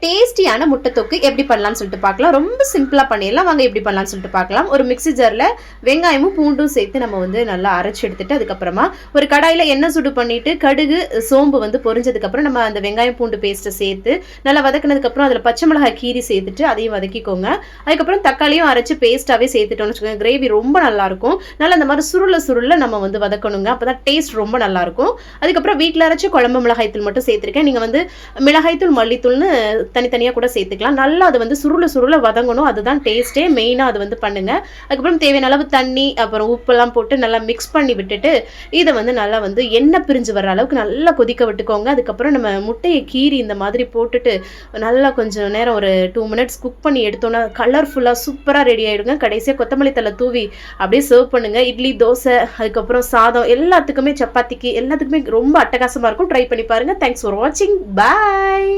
டேஸ்டியான முட்டை தொக்கு எப்படி பண்ணலாம்னு சொல்லிட்டு பார்க்கலாம். ரொம்ப சிம்பிளா பண்ணிடலாம். வாங்க எப்படி பண்ணலாம்னு சொல்லிட்டு பார்க்கலாம். ஒரு மிக்ஸி ஜார்ல வெங்காயமும் பூண்டும் சேர்த்து நம்ம வந்து நல்லா அரைச்சி எடுத்துட்டு அதுக்கப்புறமா ஒரு கடாயில எண்ணெய் சுடு பண்ணிட்டு கடுகு சோம்பு வந்து பொரிஞ்சதுக்கு அப்புறம் நம்ம அந்த வெங்காயம் பூண்டு பேஸ்ட்டை சேர்த்து நல்லா வதக்கினதுக்கு அப்புறம் அதில் பச்சை மிளகாய் கீரி சேர்த்துட்டு அதையும் வதக்கிக்கோங்க. அதுக்கப்புறம் தக்காளியும் அரைச்சு பேஸ்ட்டாவே சேர்த்துட்டோம்னு வச்சுக்கோங்க. கிரேவி ரொம்ப நல்லா இருக்கும். நல்லா அந்த மாதிரி சுருள நம்ம வந்து வதக்கணுங்க. அப்பதான் டேஸ்ட் ரொம்ப நல்லா இருக்கும். அதுக்கப்புறம் வீட்டில் அரைச்சு குழம்பு மிளகாய்த்தூள் மட்டும் சேர்த்துருக்கேன். நீங்க வந்து மிளகாய்த்தூள் மல்லித்தூள்னு தனித்தனியாக கூட சேர்த்துக்கலாம். நல்லா அது வந்து சுருள வதங்கணும். அதுதான் டேஸ்ட்டே மெயினாக அது வந்து பண்ணுங்க. அதுக்கப்புறம் தேவையான அளவு தண்ணி அப்புறம் உப்பெல்லாம் போட்டு நல்லா மிக்ஸ் பண்ணி விட்டுட்டு இதை வந்து நல்லா வந்து எண்ணெய் பிரிஞ்சு வர அளவுக்கு நல்லா கொதிக்க விட்டுக்கோங்க. அதுக்கப்புறம் நம்ம முட்டையை கீறி இந்த மாதிரி போட்டுட்டு நல்லா கொஞ்சம் நேரம் ஒரு 2 மினிட்ஸ் குக் பண்ணி எடுத்தோன்னா கலர்ஃபுல்லாக சூப்பராக ரெடி ஆகிடுங்க. கடைசியாக கொத்தமல்லி தலை தூவி அப்படியே சர்வ் பண்ணுங்க. இட்லி, தோசை, அதுக்கப்புறம் சாதம் எல்லாத்துக்குமே, சப்பாத்திக்கு எல்லாத்துக்குமே ரொம்ப அட்டகாசமாக இருக்கும். ட்ரை பண்ணி பாருங்க. தேங்க்ஸ் ஃபார் வாட்சிங். பாய்.